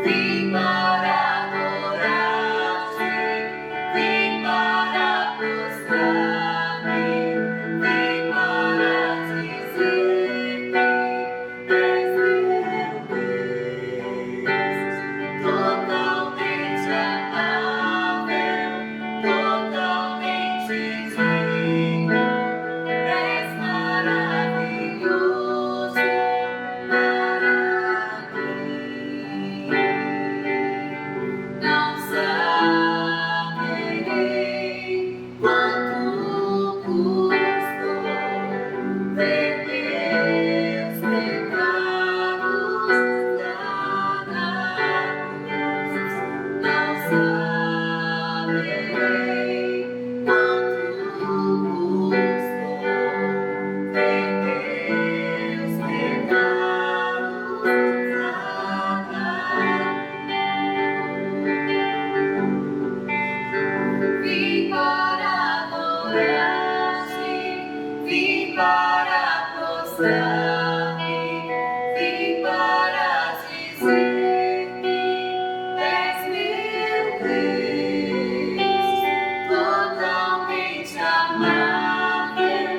vim para adorar-te, vim para prostrar-me, vim para dizer-te, és meu Deus, totalmente amável, totalmente digno, és maravilhoso para mim. Não saberei quanto custou ver meus pecados tratados. Não saberei quanto custou ver meus pecados tratados. Vim para adorar-te, vim para prostrar-me, vim para dizer-te, és meu Deus, totalmente amável,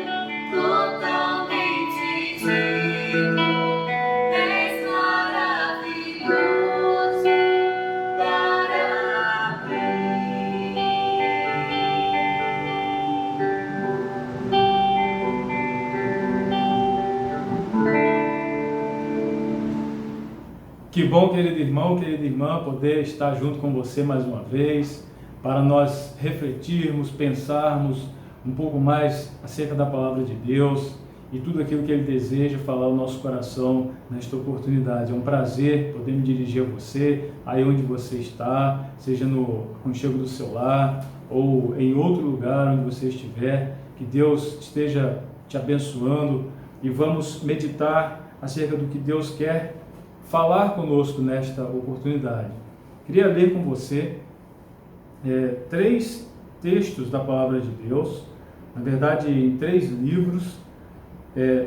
totalmente digno, és maravilhoso para mim. Que bom, querido irmão, querida irmã, poder estar junto com você mais uma vez, para nós refletirmos, pensarmos um pouco mais acerca da palavra de Deus e tudo aquilo que Ele deseja falar ao nosso coração nesta oportunidade. É um prazer poder me dirigir a você, aí onde você está, seja no aconchego do seu lar ou em outro lugar onde você estiver. Que Deus esteja te abençoando e vamos meditar acerca do que Deus quer falar conosco nesta oportunidade. Queria ler com você 3 textos da palavra de Deus, na verdade em 3 livros,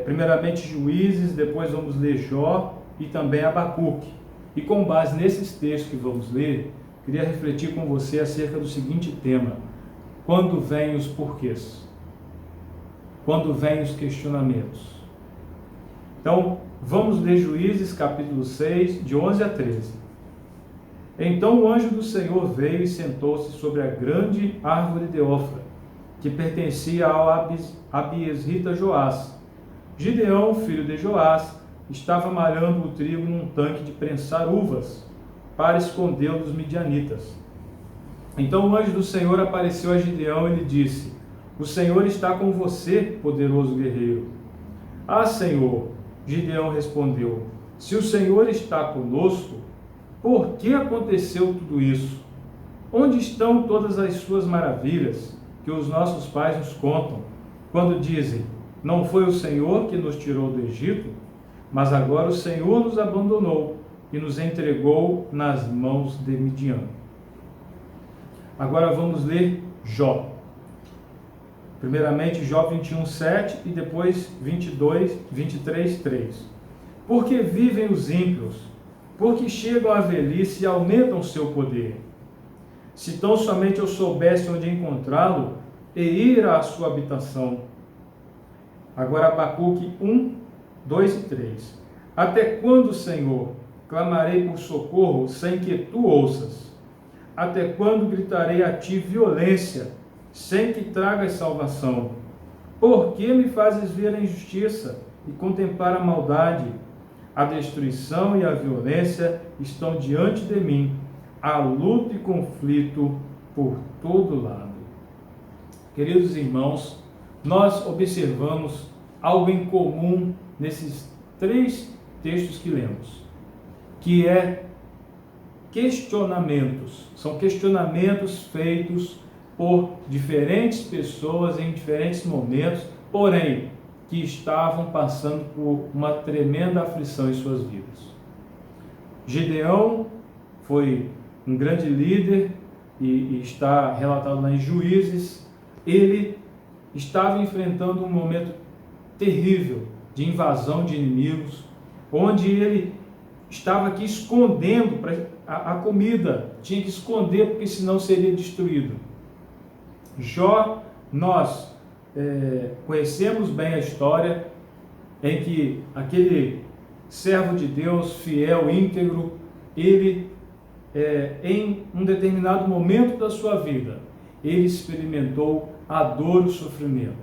primeiramente Juízes, depois vamos ler Jó e também Abacuque. E com base nesses textos que vamos ler, queria refletir com você acerca do seguinte tema: quando vêm os porquês? Quando vêm os questionamentos? Então, vamos ler Juízes, capítulo 6, de 11 a 13. Então o anjo do Senhor veio e sentou-se sobre a grande árvore de Ofra, que pertencia ao abiesrita Joás. Gideão, filho de Joás, estava malhando o trigo num tanque de prensar uvas, para escondê-lo dos midianitas. Então o anjo do Senhor apareceu a Gideão e lhe disse: O Senhor está com você, poderoso guerreiro. Ah, Senhor, Gideão respondeu: se o Senhor está conosco, por que aconteceu tudo isso? Onde estão todas as suas maravilhas que os nossos pais nos contam, quando dizem: não foi o Senhor que nos tirou do Egito? Mas agora o Senhor nos abandonou e nos entregou nas mãos de Midian. Agora vamos ler Jó. Primeiramente Jó 21:7 e depois 23:3. Porque vivem os ímpios, porque chegam à velhice e aumentam seu poder. Se tão somente eu soubesse onde encontrá-lo e ir à sua habitação. Agora Abacuque 1:2 e 3. Até quando, Senhor, clamarei por socorro sem que tu ouças? Até quando gritarei a ti violência, sem que tragas salvação? Por que me fazes ver a injustiça e contemplar a maldade? A destruição e a violência estão diante de mim, há luta e conflito por todo lado. Queridos irmãos, nós observamos algo em comum nesses 3 textos que lemos, que é questionamentos. São questionamentos feitos por diferentes pessoas em diferentes momentos, porém, que estavam passando por uma tremenda aflição em suas vidas. Gideão foi um grande líder e está relatado lá em Juízes. Ele estava enfrentando um momento terrível de invasão de inimigos, onde ele estava aqui escondendo a comida, tinha que esconder porque senão seria destruído. Jó, nós conhecemos bem a história em que aquele servo de Deus, fiel, íntegro, ele, em um determinado momento da sua vida, ele experimentou a dor e o sofrimento,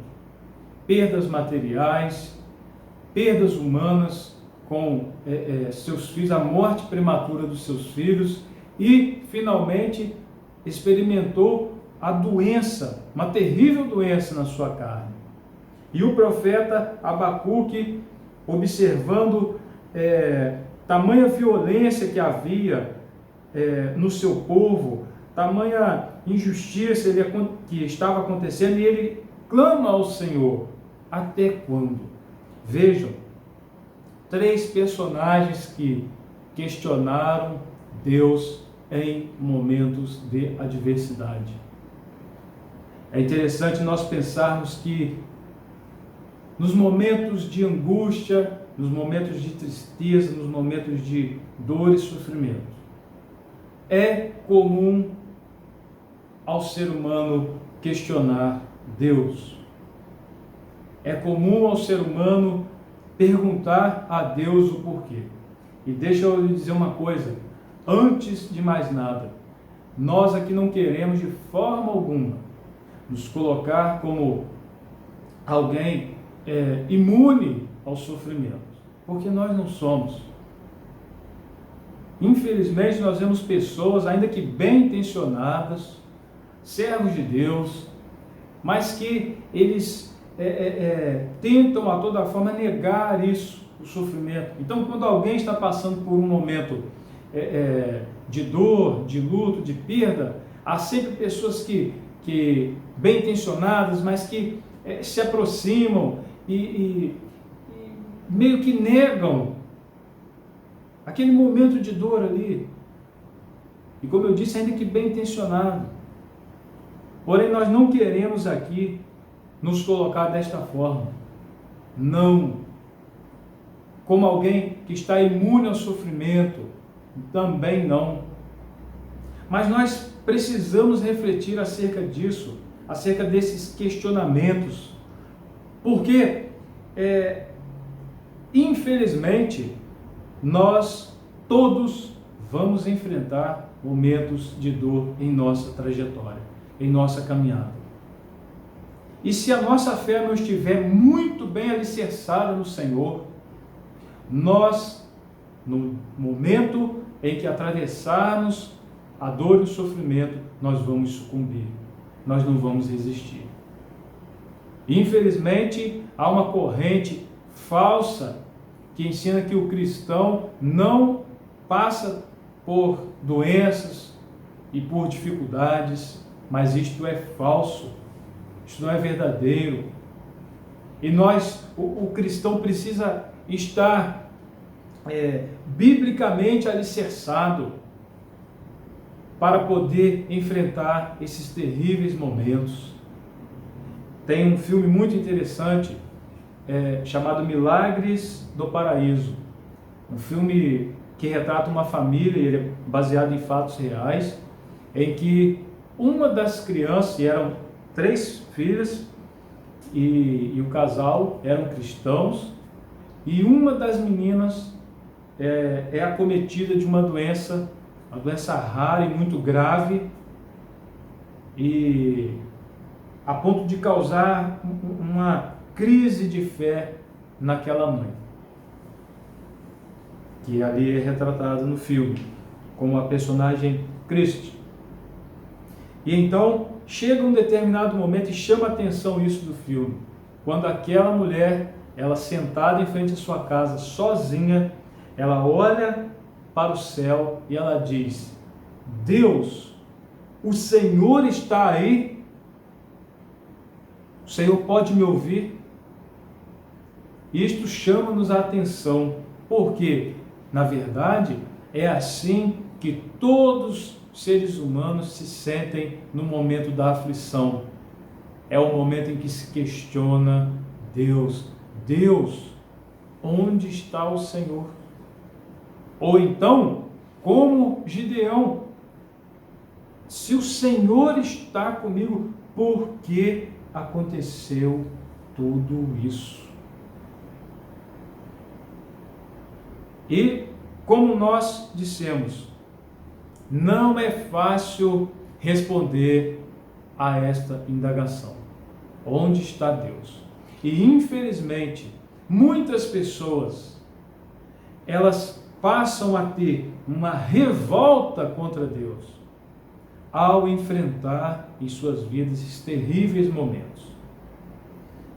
perdas materiais, perdas humanas com seus filhos, a morte prematura dos seus filhos, e finalmente experimentou a doença, uma terrível doença na sua carne. E o profeta Abacuque, observando tamanha violência que havia no seu povo, tamanha injustiça que estava acontecendo, e ele clama ao Senhor: até quando? Vejam, 3 personagens que questionaram Deus em momentos de adversidade. É interessante nós pensarmos que nos momentos de angústia, nos momentos de tristeza, nos momentos de dor e sofrimento, é comum ao ser humano questionar Deus. É comum ao ser humano perguntar a Deus o porquê. E deixa eu lhe dizer uma coisa, antes de mais nada, nós aqui não queremos de forma alguma nos colocar como alguém imune ao sofrimento, porque nós não somos. Infelizmente nós vemos pessoas, ainda que bem intencionadas, servos de Deus, mas que eles tentam a toda forma negar isso, o sofrimento. Então, quando alguém está passando por um momento de dor, de luto, de perda, há sempre pessoas que bem intencionadas, mas que se aproximam e meio que negam aquele momento de dor ali. E como eu disse, ainda que bem intencionado. Porém, nós não queremos aqui nos colocar desta forma. Não. Como alguém que está imune ao sofrimento, também não. Mas nós precisamos refletir acerca disso, acerca desses questionamentos. Porque, infelizmente, nós todos vamos enfrentar momentos de dor em nossa trajetória, em nossa caminhada. E se a nossa fé não estiver muito bem alicerçada no Senhor, nós, no momento em que atravessarmos a dor e o sofrimento, nós vamos sucumbir, nós não vamos resistir. Infelizmente, há uma corrente falsa que ensina que o cristão não passa por doenças e por dificuldades, mas isto é falso, isto não é verdadeiro. E o cristão precisa estar biblicamente alicerçado para poder enfrentar esses terríveis momentos. Tem um filme muito interessante chamado Milagres do Paraíso, um filme que retrata uma família, ele é baseado em fatos reais, em que uma das crianças, e eram 3 filhas, e o casal eram cristãos, e uma das meninas é acometida de uma doença rara e muito grave, e a ponto de causar uma crise de fé naquela mãe, que ali é retratada no filme, como a personagem Christie. E então, chega um determinado momento, e chama a atenção isso do filme, quando aquela mulher, ela sentada em frente à sua casa, sozinha, ela olha para o céu e ela diz: Deus, o Senhor está aí? O Senhor pode me ouvir? Isto chama-nos a atenção, porque, na verdade, é assim que todos os seres humanos se sentem no momento da aflição. É o momento em que se questiona Deus. Deus, onde está o Senhor? Ou então, como Gideão, se o Senhor está comigo, por que aconteceu tudo isso? E, como nós dissemos, não é fácil responder a esta indagação. Onde está Deus? E, infelizmente, muitas pessoas, elas passam a ter uma revolta contra Deus ao enfrentar em suas vidas esses terríveis momentos.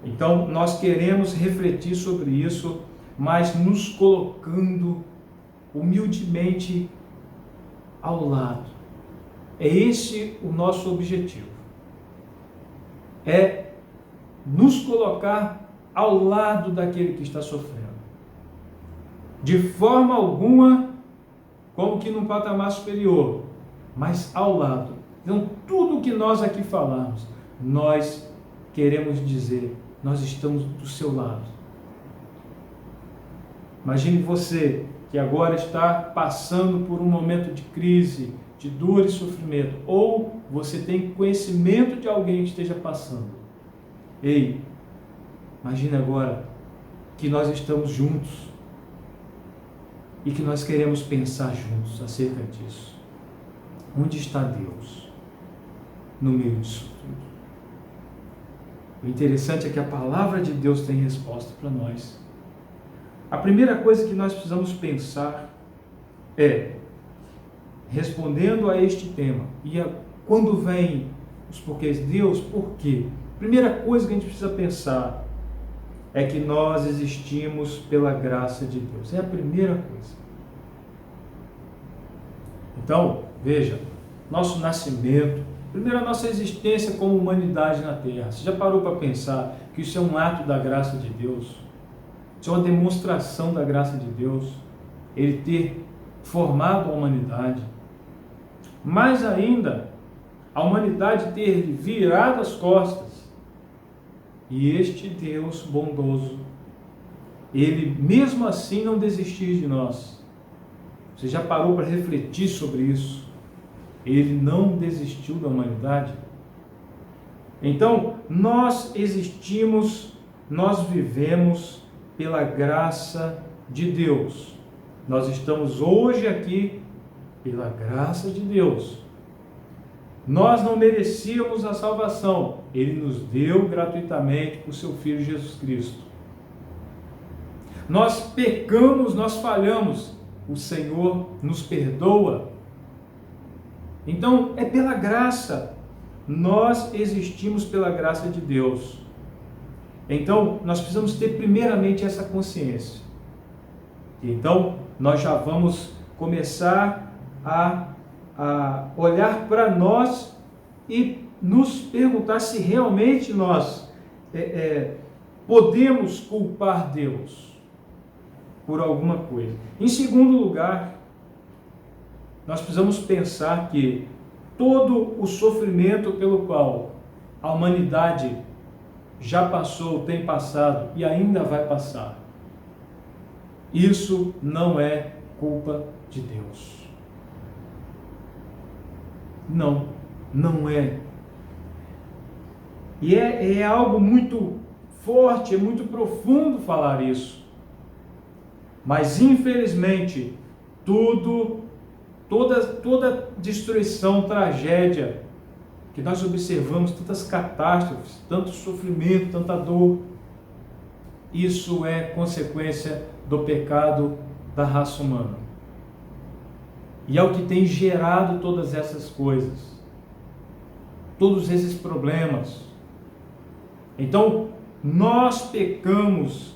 Então, nós queremos refletir sobre isso, mas nos colocando humildemente ao lado. É esse o nosso objetivo. É nos colocar ao lado daquele que está sofrendo. De forma alguma, como que num patamar superior, mas ao lado. Então, tudo que nós aqui falamos, nós queremos dizer, nós estamos do seu lado. Imagine você que agora está passando por um momento de crise, de dor e sofrimento, ou você tem conhecimento de alguém que esteja passando. Ei, imagine agora que nós estamos juntos e que nós queremos pensar juntos acerca disso. Onde está Deus no meio disso tudo? O interessante é que a palavra de Deus tem resposta para nós. A primeira coisa que nós precisamos pensar é, respondendo a este tema, quando vem os porquês, Deus, por quê? Primeira coisa que a gente precisa pensar é que nós existimos pela graça de Deus. É a primeira coisa. Então, veja, nosso nascimento, primeiro a nossa existência como humanidade na Terra. Você já parou para pensar que isso é um ato da graça de Deus? Isso é uma demonstração da graça de Deus, Ele ter formado a humanidade. Mais ainda, a humanidade ter virado as costas. E este Deus bondoso, Ele mesmo assim não desistiu de nós. Você já parou para refletir sobre isso? Ele não desistiu da humanidade. Então, nós existimos, nós vivemos pela graça de Deus. Nós estamos hoje aqui pela graça de Deus. Nós não merecíamos a salvação. Ele nos deu gratuitamente por seu Filho Jesus Cristo. Nós pecamos, nós falhamos. O Senhor nos perdoa. Então, é pela graça. Nós existimos pela graça de Deus. Então, nós precisamos ter primeiramente essa consciência. Então, nós já vamos começar a olhar para nós e nos perguntar se realmente nós podemos culpar Deus por alguma coisa. Em segundo lugar, nós precisamos pensar que todo o sofrimento pelo qual a humanidade já passou, tem passado e ainda vai passar, isso não é culpa de Deus. Não, não é. E é algo muito forte, é muito profundo falar isso. Mas infelizmente, toda destruição, tragédia que nós observamos, tantas catástrofes, tanto sofrimento, tanta dor, isso é consequência do pecado da raça humana. E é o que tem gerado todas essas coisas, todos esses problemas. Então, nós pecamos,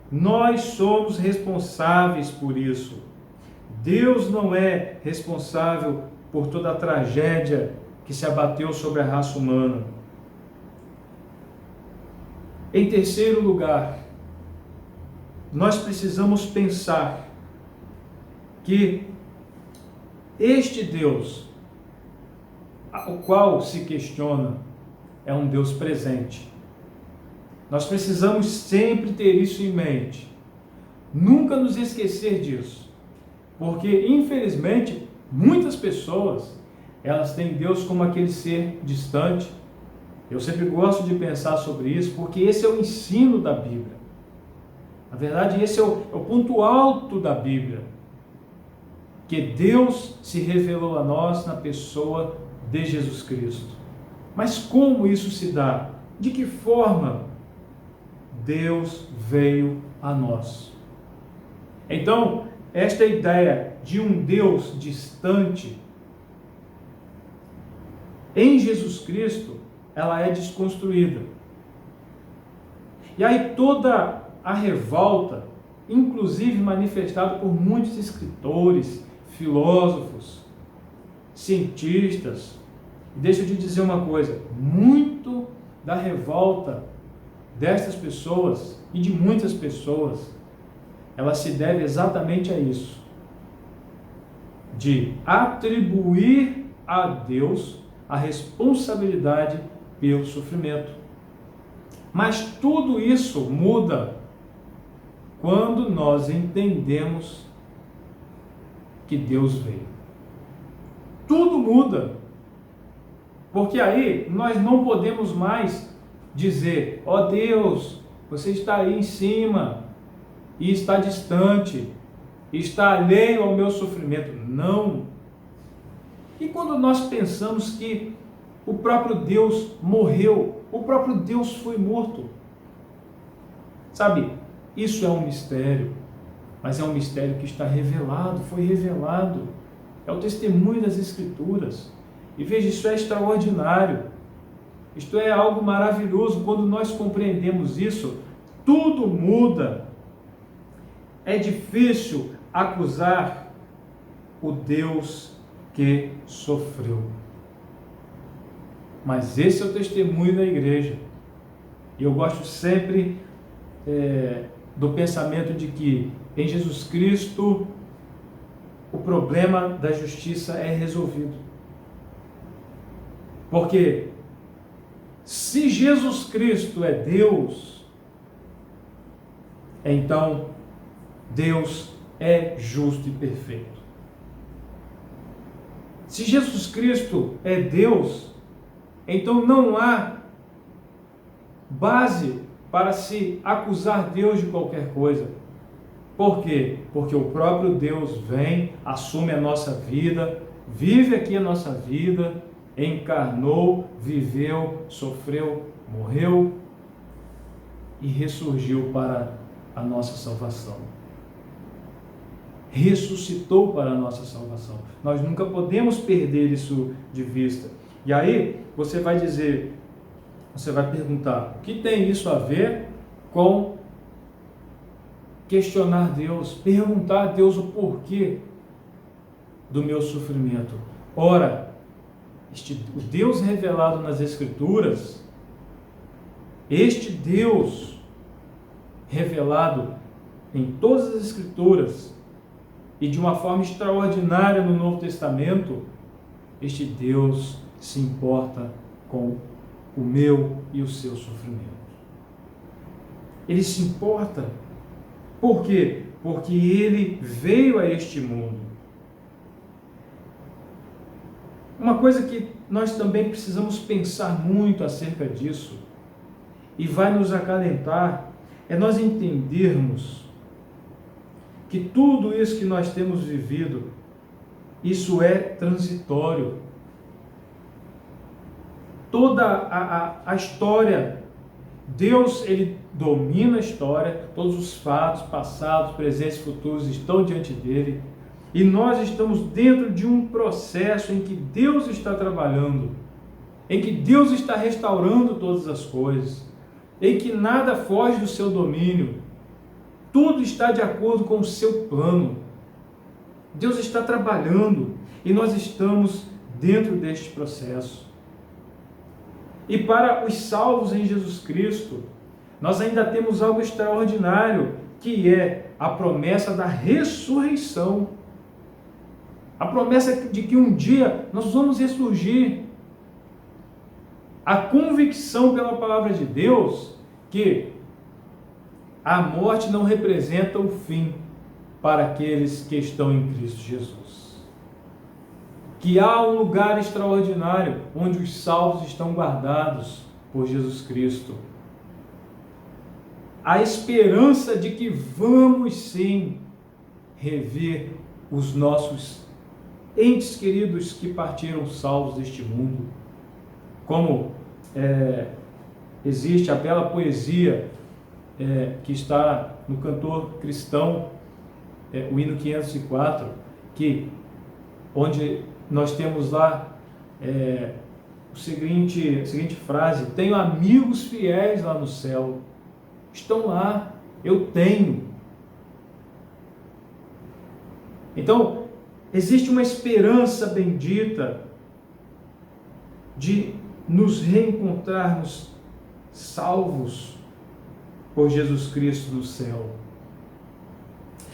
nós somos responsáveis por isso. Deus não é responsável por toda a tragédia que se abateu sobre a raça humana. Em terceiro lugar, nós precisamos pensar que este Deus, o qual se questiona, é um Deus presente. Nós precisamos sempre ter isso em mente. Nunca nos esquecer disso. Porque, infelizmente, muitas pessoas, elas têm Deus como aquele ser distante. Eu sempre gosto de pensar sobre isso, porque esse é o ensino da Bíblia. Na verdade, esse é o ponto alto da Bíblia. Que Deus se revelou a nós na pessoa de Jesus Cristo. Mas como isso se dá? De que forma Deus veio a nós? Então, esta ideia de um Deus distante, em Jesus Cristo, ela é desconstruída. E aí toda a revolta, inclusive manifestada por muitos escritores, filósofos, cientistas, deixa eu te dizer uma coisa, muito da revolta destas pessoas e de muitas pessoas, ela se deve exatamente a isso, de atribuir a Deus a responsabilidade pelo sofrimento. Mas tudo isso muda quando nós entendemos que Deus veio. Tudo muda. Porque aí nós não podemos mais dizer, ó Deus, você está aí em cima e está distante, está alheio ao meu sofrimento. Não. E quando nós pensamos que o próprio Deus morreu, o próprio Deus foi morto? Sabe, isso é um mistério, mas é um mistério que está revelado, foi revelado. É o testemunho das Escrituras. E veja, isso é extraordinário. Isto é algo maravilhoso. Quando nós compreendemos isso, tudo muda. É difícil acusar o Deus que sofreu. Mas esse é o testemunho da igreja. E eu gosto sempre do pensamento de que em Jesus Cristo o problema da justiça é resolvido. Porque se Jesus Cristo é Deus, então Deus é justo e perfeito. Se Jesus Cristo é Deus, então não há base para se acusar Deus de qualquer coisa. Por quê? Porque o próprio Deus vem, assume a nossa vida, vive aqui a nossa vida, encarnou, viveu, sofreu, morreu e ressurgiu para a nossa salvação. Ressuscitou para a nossa salvação. Nós nunca podemos perder isso de vista. E aí você vai dizer, você vai perguntar, o que tem isso a ver com questionar Deus, perguntar a Deus o porquê do meu sofrimento? Ora, o Deus revelado nas Escrituras, este Deus revelado em todas as Escrituras e de uma forma extraordinária no Novo Testamento, este Deus se importa com o meu e o seu sofrimento. Ele se importa. Por quê? Porque ele veio a este mundo. Uma coisa que nós também precisamos pensar muito acerca disso, e vai nos acalentar, é nós entendermos que tudo isso que nós temos vivido, isso é transitório. Toda a história, Deus, ele domina a história, todos os fatos, passados, presentes e futuros estão diante dele, e nós estamos dentro de um processo em que Deus está trabalhando, em que Deus está restaurando todas as coisas, em que nada foge do seu domínio, tudo está de acordo com o seu plano. Deus está trabalhando e nós estamos dentro deste processo. E para os salvos em Jesus Cristo, nós ainda temos algo extraordinário, que é a promessa da ressurreição. A promessa de que um dia nós vamos ressurgir. A convicção pela palavra de Deus que a morte não representa o fim, para aqueles que estão em Cristo Jesus. Que há um lugar extraordinário onde os salvos estão guardados por Jesus Cristo. A esperança de que vamos sim rever os nossos entes queridos que partiram salvos deste mundo. Como existe a bela poesia que está no cantor cristão, o hino 504, onde nós temos lá a seguinte frase: tenho amigos fiéis lá no céu, estão lá, eu tenho. Então, existe uma esperança bendita de nos reencontrarmos salvos por Jesus Cristo no céu.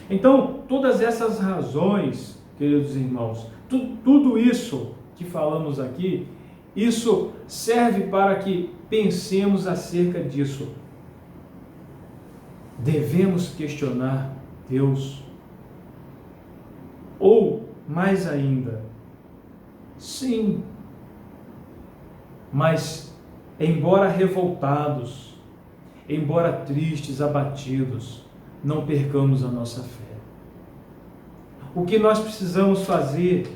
Então, todas essas razões, queridos irmãos, tudo isso que falamos aqui, isso serve para que pensemos acerca disso. Devemos questionar Deus? Ou, mais ainda, sim, mas embora revoltados, embora tristes, abatidos, não percamos a nossa fé. O que nós precisamos fazer?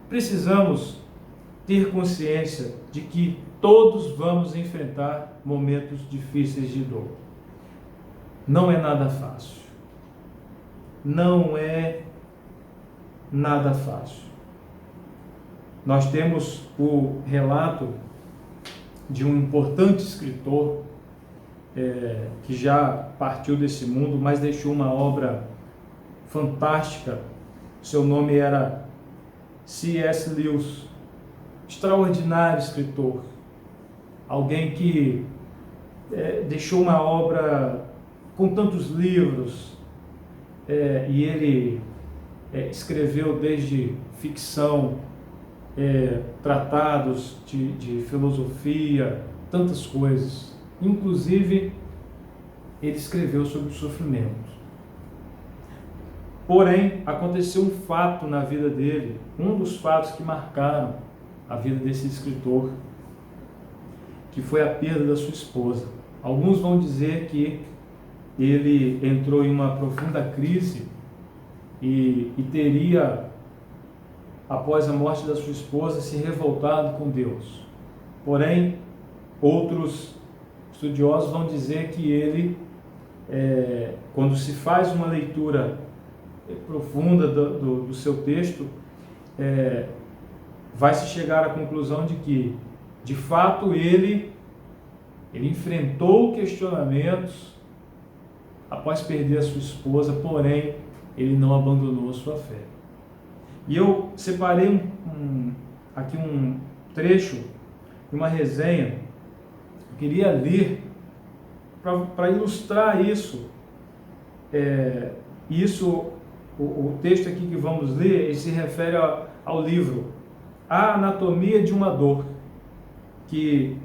Precisamos ter consciência de que todos vamos enfrentar momentos difíceis de dor. Não é nada fácil. Não é nada fácil. Nós temos o relato de um importante escritor que já partiu desse mundo, mas deixou uma obra fantástica. Seu nome era C.S. Lewis, extraordinário escritor, alguém que deixou uma obra com tantos livros, e ele escreveu desde ficção, tratados de filosofia, tantas coisas. Inclusive, ele escreveu sobre o sofrimento. Porém, aconteceu um fato na vida dele, um dos fatos que marcaram a vida desse escritor, que foi a perda da sua esposa. Alguns vão dizer que ele entrou em uma profunda crise e teria, após a morte da sua esposa, se revoltado com Deus. Porém, outros estudiosos vão dizer que ele, quando se faz uma leitura profunda do seu texto, vai se chegar à conclusão de que, de fato, ele enfrentou questionamentos após perder a sua esposa, porém, ele não abandonou a sua fé. E eu separei aqui um trecho de uma resenha. Eu queria ler para ilustrar isso. O texto aqui que vamos ler, ele se refere ao livro A Anatomia de uma Dor, que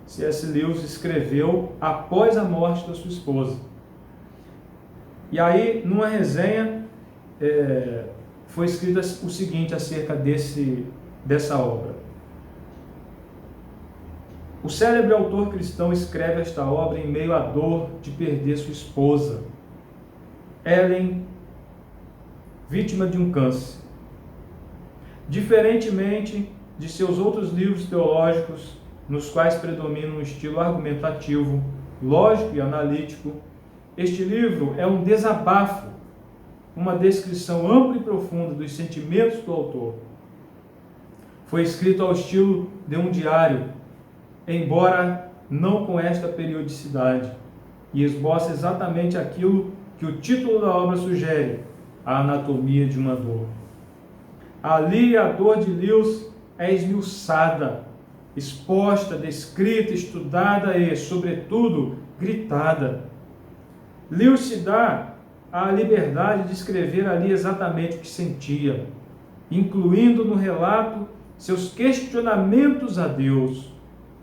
C.S. Lewis escreveu após a morte da sua esposa. E aí, numa resenha, foi escrito o seguinte acerca dessa obra. O célebre autor cristão escreve esta obra em meio à dor de perder sua esposa, Ellen, vítima de um câncer. Diferentemente de seus outros livros teológicos, nos quais predomina um estilo argumentativo, lógico e analítico, este livro é um desabafo, uma descrição ampla e profunda dos sentimentos do autor. Foi escrito ao estilo de um diário, embora não com esta periodicidade, e esboça exatamente aquilo que o título da obra sugere: a anatomia de uma dor. Ali a dor de Lewis é esmiuçada, exposta, descrita, estudada e, sobretudo, gritada. Lewis se dá a liberdade de escrever ali exatamente o que sentia, incluindo no relato seus questionamentos a Deus,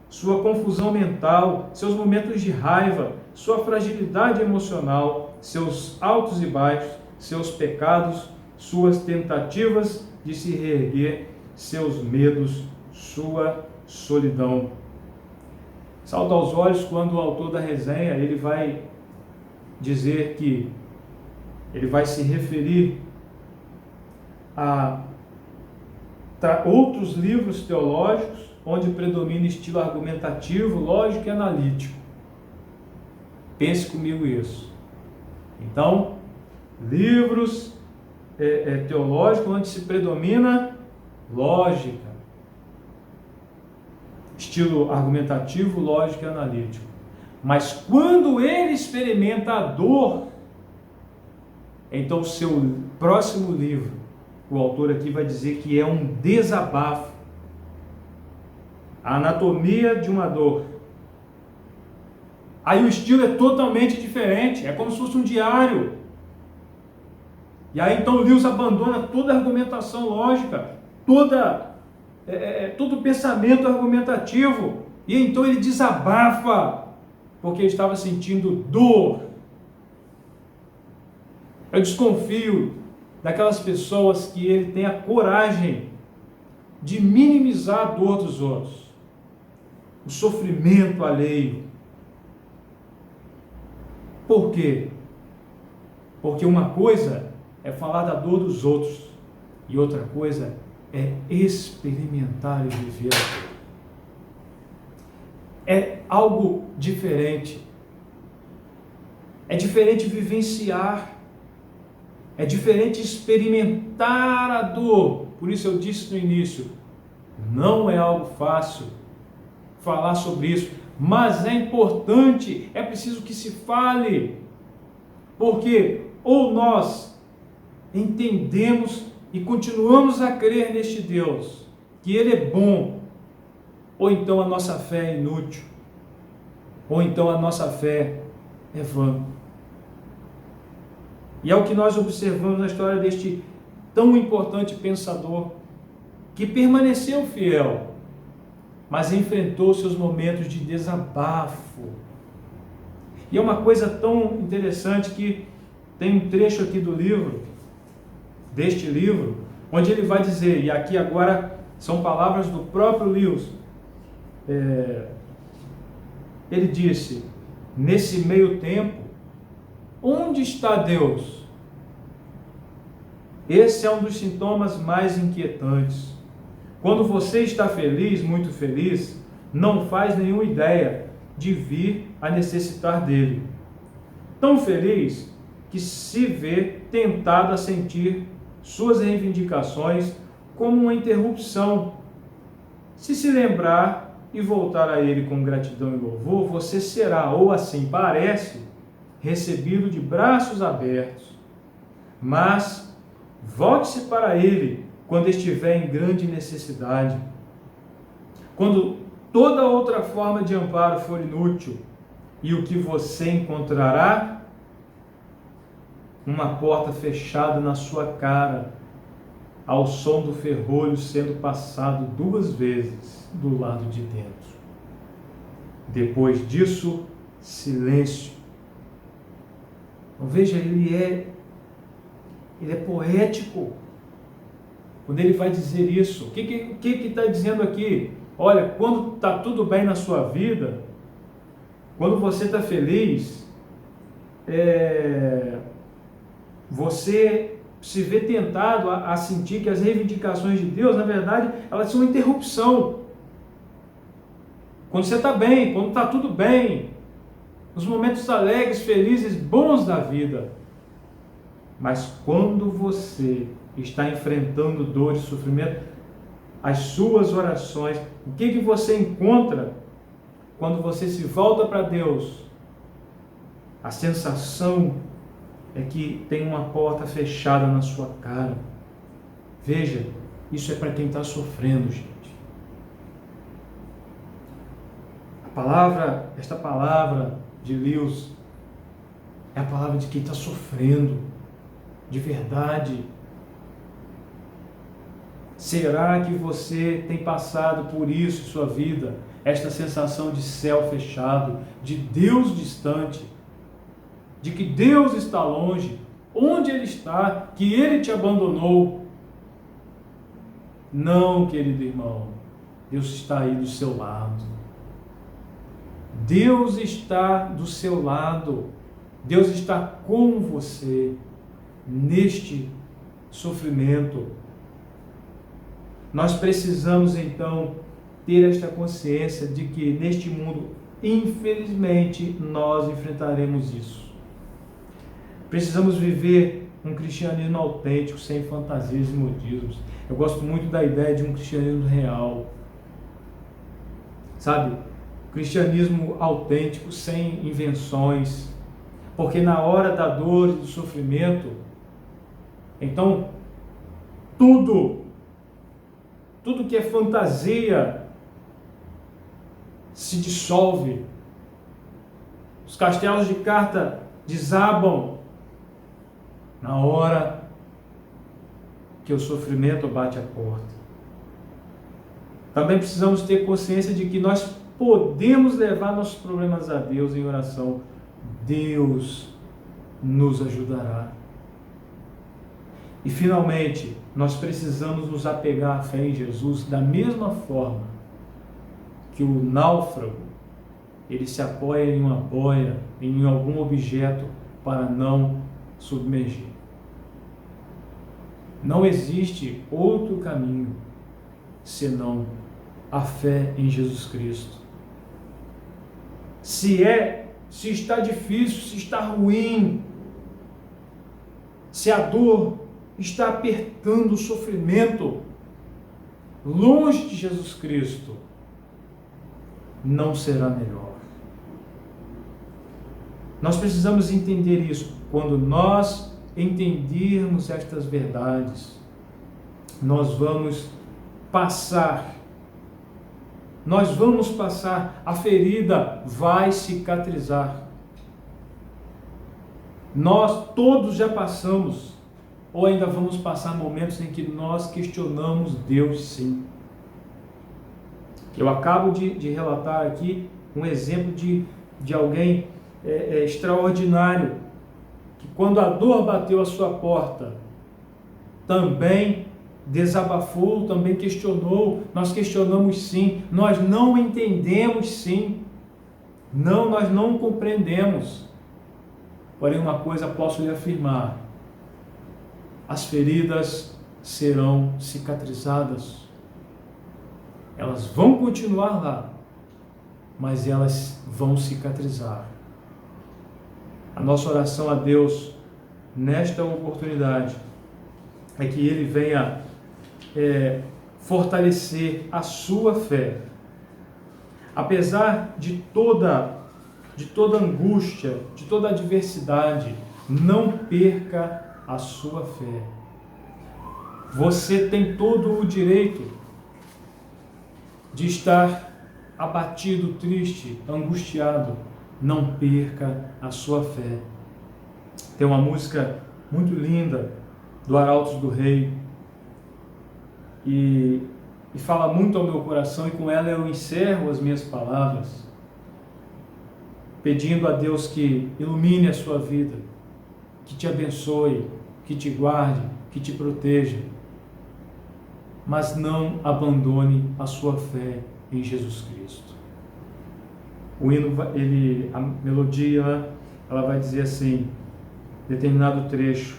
sua confusão mental, seus momentos de raiva, sua fragilidade emocional, seus altos e baixos, seus pecados, suas tentativas de se reerguer, seus medos, sua solidão. Salta aos olhos quando o autor da resenha, ele vai dizer que ele vai se referir a outros livros teológicos onde predomina estilo argumentativo, lógico e analítico. Pense comigo isso. Então, livros teológicos onde se predomina lógica, estilo argumentativo, lógico e analítico. Mas quando ele experimenta a dor, então o seu próximo livro, o autor aqui vai dizer que é um desabafo. A anatomia de uma dor. Aí o estilo é totalmente diferente, é como se fosse um diário. E aí então o Lewis abandona toda a argumentação lógica, todo o pensamento argumentativo, e então ele desabafa, porque ele estava sentindo dor. Eu desconfio daquelas pessoas que ele tem a coragem de minimizar a dor dos outros, o sofrimento alheio. Por quê? Porque uma coisa é falar da dor dos outros e outra coisa é experimentar e viver a dor. É algo diferente. É diferente vivenciar. É diferente experimentar a dor. Por isso eu disse no início, não é algo fácil falar sobre isso, mas é importante, é preciso que se fale, porque ou nós entendemos e continuamos a crer neste Deus, que Ele é bom, ou então a nossa fé é inútil, ou então a nossa fé é vã. E é o que nós observamos na história deste tão importante pensador, que permaneceu fiel, mas enfrentou seus momentos de desabafo. E é uma coisa tão interessante que tem um trecho aqui do livro, deste livro, onde ele vai dizer, e aqui agora são palavras do próprio Lewis, ele disse, nesse meio tempo, onde está Deus? Esse é um dos sintomas mais inquietantes. Quando você está feliz, muito feliz, não faz nenhuma ideia de vir a necessitar dele. Tão feliz que se vê tentado a sentir suas reivindicações como uma interrupção. Se lembrar e voltar a ele com gratidão e louvor, você será, ou assim parece, recebido de braços abertos. Mas volte-se para ele quando estiver em grande necessidade. Quando toda outra forma de amparo for inútil, e o que você encontrará? Uma porta fechada na sua cara, ao som do ferrolho sendo passado 2 vezes do lado de dentro. Depois disso, silêncio. Então, veja, ele é poético quando ele vai dizer isso. O que está dizendo aqui? Olha, quando está tudo bem na sua vida, quando você está feliz, você se vê tentado a sentir que as reivindicações de Deus, na verdade, elas são uma interrupção. Quando você está bem, quando está tudo bem, nos momentos alegres, felizes, bons da vida. Mas quando você está enfrentando dor e sofrimento, as suas orações, o que você encontra quando você se volta para Deus? A sensação é que tem uma porta fechada na sua cara. Veja, isso é para quem está sofrendo, gente. Esta palavra de Lewis é a palavra de quem está sofrendo, de verdade. Será que você tem passado por isso em sua vida? Esta sensação de céu fechado, de Deus distante, de que Deus está longe, onde ele está, que ele te abandonou. Não, querido irmão, Deus está aí do seu lado. Deus está do seu lado. Deus está com você neste sofrimento. Nós precisamos então ter esta consciência de que neste mundo, infelizmente, nós enfrentaremos isso. Precisamos viver um cristianismo autêntico, sem fantasias e modismos. Eu gosto muito da ideia de um cristianismo real. Sabe? Cristianismo autêntico, sem invenções. Porque na hora da dor e do sofrimento, então, tudo que é fantasia se dissolve. Os castelos de carta desabam na hora que o sofrimento bate a porta. Também precisamos ter consciência de que nós podemos levar nossos problemas a Deus em oração. Deus nos ajudará. E finalmente, nós precisamos nos apegar à fé em Jesus da mesma forma que o náufrago, ele se apoia em uma boia, em algum objeto para não submergir. Não existe outro caminho senão a fé em Jesus Cristo. Se está difícil, se está ruim, se a dor está apertando, o sofrimento, longe de Jesus Cristo, não será melhor. Nós precisamos entender isso. Quando nós entendermos estas verdades, nós vamos passar, a ferida vai cicatrizar. Nós todos já passamos, ou ainda vamos passar momentos em que nós questionamos Deus, sim. Eu acabo de relatar aqui um exemplo de alguém extraordinário, que quando a dor bateu à sua porta, também desabafou, também questionou. Nós questionamos sim, nós não entendemos sim, não, nós não compreendemos. Porém, uma coisa posso lhe afirmar: as feridas serão cicatrizadas. Elas vão continuar lá, mas elas vão cicatrizar. A nossa oração a Deus nesta oportunidade é que Ele venha fortalecer a sua fé. Apesar de toda angústia, de toda adversidade, não perca a sua fé. Você tem todo o direito de estar abatido, triste, angustiado. Não perca a sua fé. Tem uma música muito linda do Arautos do Rei e fala muito ao meu coração, e com ela eu encerro as minhas palavras, pedindo a Deus que ilumine a sua vida, que te abençoe, que te guarde, que te proteja, mas não abandone a sua fé em Jesus Cristo. O hino, a melodia, ela vai dizer assim, determinado trecho: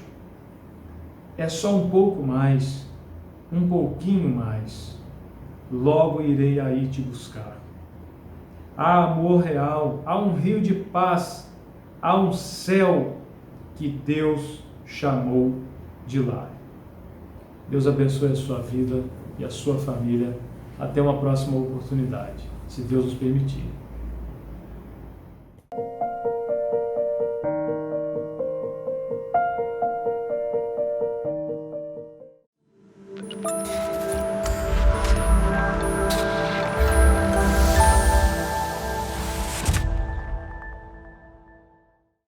é só um pouco mais, um pouquinho mais, logo irei aí te buscar. Há amor real, há um rio de paz, há um céu que Deus chamou de lar. Deus abençoe a sua vida e a sua família. Até uma próxima oportunidade, se Deus nos permitir.